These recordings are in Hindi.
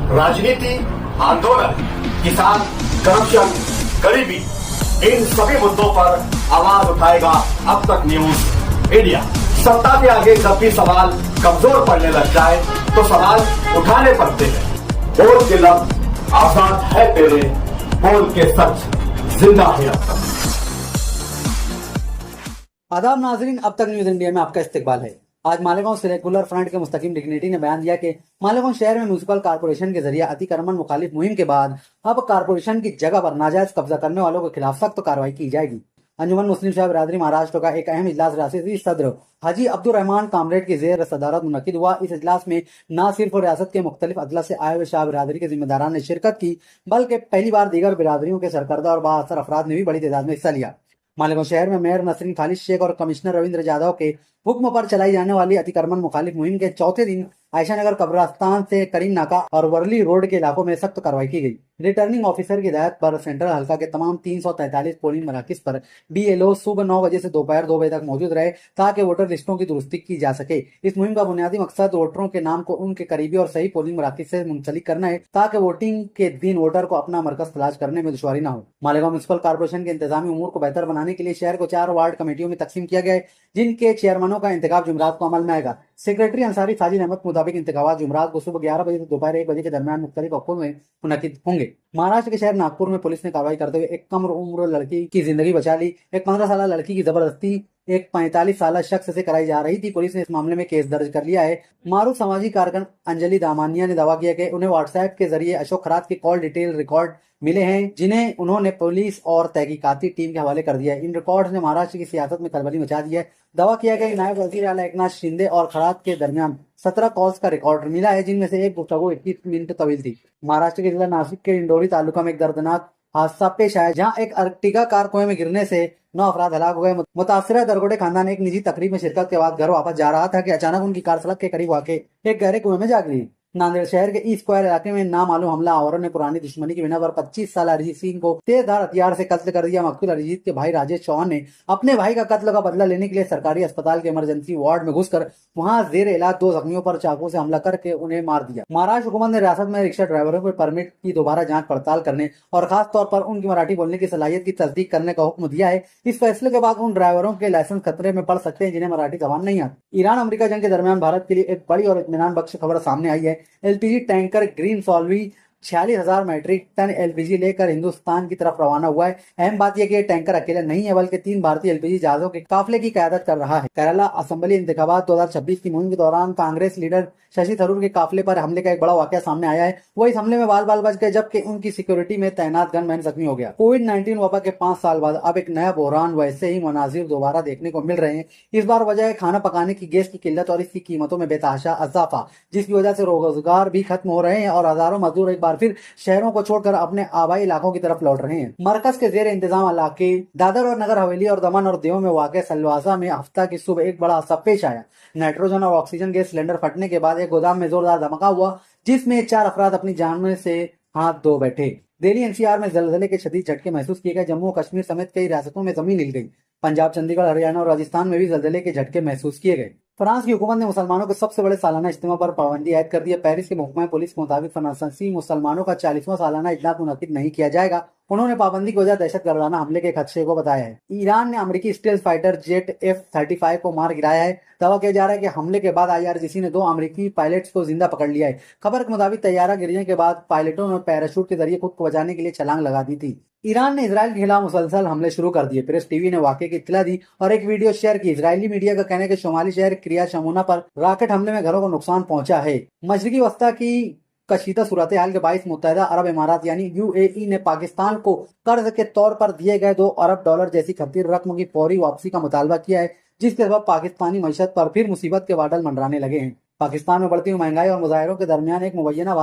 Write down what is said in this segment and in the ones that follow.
राजनीति, आंदोलन, किसान, करप्शन, गरीबी, इन सभी मुद्दों पर आवाज उठाएगा अब तक न्यूज मीडिया। सत्ता के आगे जब भी सवाल कमजोर पड़ने लग जाए तो सवाल उठाने पड़ते हैं। बोल के लफ्ज आजाद है तेरे, बोल के सच जिंदा है अब तक। आदाब नाजरीन, अब तक न्यूज इंडिया में आपका इस्तकबाल है। आज मालेगांव सेक्युलर फ्रंट के मुस्तकीम डिग्निटी ने बयान दिया कि मालेगांव शहर में म्यूनिसिपल कारपोरेशन के जरिए अतिक्रमण मुखालिफ मुहिम के बाद अब कारपोरेशन की जगह पर नाजायज कब्जा करने वालों के खिलाफ सख्त कार्रवाई की जाएगी। अंजुमन मुस्लिम शाह बिरादरी महाराष्ट्र का एक अहम इजलास रियासती सदर हाजी अब्दुल रहमान कामरेड की जेर सदारत मुनक्किद हुआ। इस इजलास में न सिर्फ रियासत के मुख्तलिफ अदला से आए हुए शाह बिरादरी के जिम्मेदारान ने शिरकत की, बल्कि पहली बार दीगर बिरादरियों के सरकर्दा और बाअसर अफराद ने भी बड़ी तादाद में हिस्सा लिया। मालेगांव शहर में मेयर नसरीन खालिद शेख और कमिश्नर रविंद्र यादव के हुक्म पर चलाई जाने वाली अतिक्रमण मुखालिफ मुहिम के चौथे दिन आयशा नगर कब्रस्तान से करीम नाका और वर्ली रोड के इलाकों में सख्त कार्रवाई की गई। रिटर्निंग ऑफिसर की हिदायत पर सेंट्रल हल्का के तमाम 343 पोलिंग मराकज पर BLO सुबह 9 बजे से दोपहर 2 बजे तक मौजूद रहे ताकि वोटर लिस्टों की दुरुस्ती की जा सके। इस मुहिम का बुनियादी मकसद वोटरों के नाम को उनके करीबी और सही पोलिंग मराकज से मुंसलिक करना है ताकि वोटिंग के दिन वोटर को अपना मरकज तलाश करने में दुश्वारी न हो। मालेगांव म्यूनिसिपल कारपोरेशन के इंतजामी उमूर को बेहतर बनाने के लिए शहर को 4 वार्ड कमेटियों में तकसीम किया गया है, जिनके चेयरमैनों का इंतखाब जुमरात को अमल में आएगा। सेक्रेटरी अंसारी साजिद अहमद के मुताबिक इंतखाबात जुमरात को सुबह 11 बजे से दोपहर 1 बजे के दरमियान मुख्तलिफ वक्फों में मुनक्किद होंगे। महाराष्ट्र के शहर नागपुर में पुलिस ने कार्रवाई करते हुए एक कम उम्र लड़की की जिंदगी बचा ली। एक 15 साल लड़की की जबरदस्ती एक 45 साल शख्स से कराई जा रही थी। पुलिस ने इस मामले में केस दर्ज कर लिया है। मारूफ सामाजिक कारकुन अंजलि दामानिया ने दावा किया कि उन्हें व्हाट्सएप के जरिए अशोक खरात के कॉल डिटेल रिकॉर्ड मिले हैं, जिन्हें उन्होंने पुलिस और तहकीकाती टीम के हवाले कर दिया है। इन रिकॉर्ड्स ने महाराष्ट्र की सियासत में खलबली मचा दी है। दावा किया गया कि नायब वजीर आला एकनाथ शिंदे और खरात के दरमियान 17 कॉल्स का रिकॉर्ड मिला है, जिनमें से एक गुफ्तगू 21 मिनट तवील थी। महाराष्ट्र के जिला नासिक के इंडोरी तालुका में एक दर्दनाक हादसा पेश आया, जहां एक अर्टिगा कार कुएं में गिरने से 9 अफराद हलाक हो गए। मुतासिरा दरगोडे खानदान एक निजी तकरीब में शिरकत के बाद घर वापस जा रहा था कि अचानक उनकी कार सड़क के करीब आके एक गहरे कुएं में जा गिरी। नांदेड़ शहर के ई स्क्वायर इलाके में नामालूम हमलावरों ने पुरानी दुश्मनी की बिना पर 25 साल अरिजीत सिंह को तेजधार हथियार से कत्ल कर दिया। मकतूल अरिजीत के भाई राजेश चौहान ने अपने भाई का कत्ल का बदला लेने के लिए सरकारी अस्पताल के इमरजेंसी वार्ड में घुसकर वहां जेर इलाज 2 जख्मियों पर चाकू से हमला करके उन्हें मार दिया। महाराष्ट्र हुकूमत ने रियासत में रिक्शा ड्राइवरों के परमिट की दोबारा जांच पड़ताल करने और खास तौर पर उनकी मराठी बोलने की सलाहियत की तस्दीक करने का हुक्म दिया है। इस फैसले के बाद उन ड्राइवरों के लाइसेंस खतरे में पड़ सकते हैं जिन्हें मराठी जबान नहीं आती। ईरान अमेरिका जंग के दरमियान भारत के लिए एक बड़ी और इत्मीनान बख्श खबर सामने आई है। LPG टैंकर ग्रीन सॉल्वी 46,000 मैट्रिक टन LPG लेकर हिंदुस्तान की तरफ रवाना हुआ है। अहम बात यह कि यह टैंकर अकेला नहीं है, बल्कि 3 भारतीय LPG जहाजों के काफिले की क़यादत कर रहा है। केरला असेंबली इंतखाबात 2026 की मुहिम के दौरान कांग्रेस लीडर शशि थरूर के काफिले पर हमले का एक बड़ा वाकया सामने आया है। वो इस हमले में बाल बाल बच गए, जबकि उनकी सिक्योरिटी में तैनात गनमैन जख्मी हो गया। कोविड-19 वबा के 5 साल बाद अब एक नया बहरान वैसे ही मनाजिर दोबारा देखने को मिल रहे हैं। इस बार वजह है खाना पकाने की गैस की किल्लत और इसकी कीमतों में बेतहाशा इजाफा, जिसकी वजह से रोजगार भी खत्म हो रहे हैं और हजारों मजदूर एक बार फिर शहरों को छोड़कर अपने आबाई इलाकों की तरफ लौट रहे हैं। मरकज के जेर इंतजाम इलाके दादर और नगर हवेली और दमन और दीव में वाक़ सलवासा में हफ्ता की सुबह एक बड़ा हादसा पेश आया। नाइट्रोजन और ऑक्सीजन गैस सिलेंडर फटने के बाद एक गोदाम में जोरदार धमाका हुआ, जिसमें 4 अफराद अपनी जान से हाथ धो बैठे। दिल्ली NCR में जलजले के शदीद झटके महसूस किए गए। जम्मू और कश्मीर समेत कई रियासतों में जमीन हिल गई। पंजाब, चंडीगढ़, हरियाणा और राजस्थान में भी जलजले के झटके महसूस किए गए। फ्रांस की हुकूमत ने मुसलमानों के सबसे बड़े सालाना इज्तिमा पर पाबंदी आयद कर दी है। पेरिस के महकमा पुलिस के मुताबिक फ्रांसीसी मुसलमानों का 40वां सालाना इजलास मुनक्किद नहीं किया जाएगा। उन्होंने पाबंदी की वजह दहशतगर्दाना हमले के खदशे को बताया है। ईरान ने अमेरिकी स्टेल्थ फाइटर जेट F-35 को मार गिराया है। दावा किया जा रहा है कि हमले के बाद IRGC ने 2 अमेरिकी पायलट्स को जिंदा पकड़ लिया है। खबर के मुताबिक तैयारा गिरने के बाद पायलटों ने पैराशूट के जरिए खुद को बचाने के लिए छलांग लगा दी थी। ईरान ने इजराइल के खिलाफ मुसलसल हमले शुरू कर दिए। प्रेस टीवी ने वाकये की इत्तला दी और एक वीडियो शेयर की। इजरायली मीडिया का कहना है कि शुमाली शहर क्रिया शमूना पर रॉकेट हमले में घरों को नुकसान पहुंचा है। मशरिकी वस्ता की कशीदा सूरत हाल के बाईस मुत्तहिदा अरब इमारात यानी UAE ने पाकिस्तान को कर्ज के तौर पर दिए गए $2 अरब जैसी खतीर रकम की फौरी वापसी का मुतालबा किया है, जिसके सबब पाकिस्तानी मईशत पर फिर मुसीबत के बादल मंडराने लगे हैं। पाकिस्तान में बढ़ती हुई महंगाई और मुजाहिरों के दरमियान एक मुबैना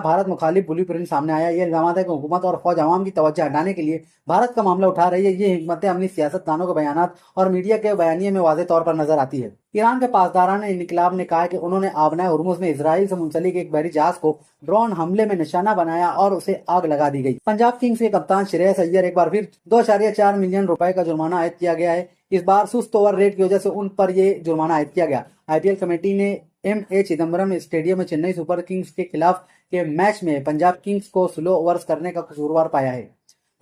भारत मुखालिफ ब्लूप्रिंट सामने आया। ये इल्जाम है कि हुकूमत और फौज अवाम की तवज्जो हटाने के लिए भारत का मामला उठा रही है। ये हिकमत अमली सियासतदानों के बयानात और मीडिया के बयानिए में वाज़ेह तौर पर नजर आती है। ईरान के पासदारान इनकलाब ने कहा कि उन्होंने आबना हुर्मुज़ में इजराइल से मुंसलिक एक बहरी जहाज को ड्रोन हमले में निशाना बनाया और उसे आग लगा दी गई। पंजाब किंग्स के कप्तान श्रेयस अय्यर एक बार फिर 2.4 मिलियन रुपए का जुर्माना आयद किया गया है। इस बार सुस्त ओवर रेट की वजह से उन पर यह जुर्माना आयद किया गया। IPL कमेटी ने M.A. चिदम्बरम स्टेडियम में चेन्नई सुपर किंग्स के खिलाफ के मैच में पंजाब किंग्स को स्लो ओवर्स करने का कसूरवार पाया है।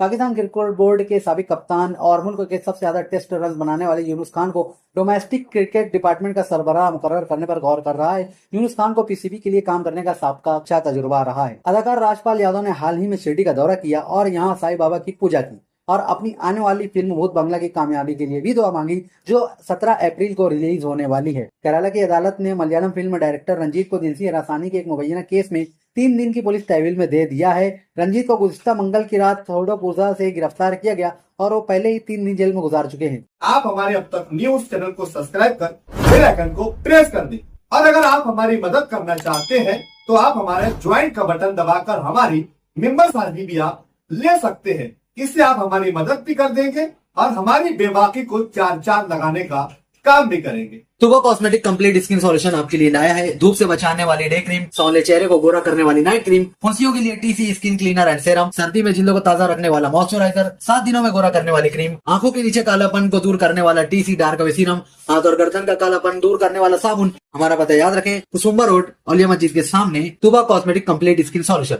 पाकिस्तान क्रिकेट बोर्ड के साबिक कप्तान और मुल्क के सबसे ज्यादा टेस्ट रन बनाने वाले यूनुस खान को डोमेस्टिक क्रिकेट डिपार्टमेंट का सरबराह मुकर्रर करने पर गौर कर रहा है। यूनुस खान को पीसीबी के लिए काम करने का साबका अच्छा तजुर्बा रहा है। अदाकार राजपाल यादव ने हाल ही में शिरडी का दौरा किया और यहाँ साईं बाबा की पूजा की और अपनी आने वाली फिल्म भूत बंगला की कामयाबी के लिए भी दुआ मांगी, जो 17 अप्रैल को रिलीज होने वाली है। केरला की अदालत ने मलयालम फिल्म डायरेक्टर रंजीत को जिनसी हरासानी के एक मुबैना केस में 3 दिन की पुलिस तहवील में दे दिया है। रंजीत को गुज़िश्ता मंगल की रात थोडोपुज़ा से गिरफ्तार किया गया और वो पहले ही 3 दिन जेल में गुजार चुके हैं। आप हमारे अब तक न्यूज चैनल को सब्सक्राइब कर बेल आइकन को प्रेस कर दें और अगर आप हमारी मदद करना चाहते हैं तो आप हमारे ज्वाइन का बटन दबाकर हमारी मेंबर्स आदि भी आप ले सकते हैं। इससे आप हमारी मदद भी कर देंगे और हमारी बेबाकी को चार लगाने का काम भी करेंगे। तुबा कॉस्मेटिक कंप्लीट स्किन सॉल्यूशन आपके लिए लाया है धूप से बचाने वाली डे क्रीम, सौंले चेहरे को गोरा करने वाली नाइट क्रीम, फुंसियों के लिए TC skin cleaner and serum, सर्दी में जिल्दों को ताजा रखने वाला मॉइस्चराइजर, 7 दिनों में गोरा करने वाली क्रीम, आंखों के नीचे कालापन को दूर करने वाला टीसी डार्क वे सीरम, हाथ और गर्दन का कालापन दूर करने वाला साबुन। हमारा पता याद रखें, कुसुम्बा रोड, औलिया मस्जिद के सामने, तुबा कॉस्मेटिक कंप्लीट स्किन सॉल्यूशन।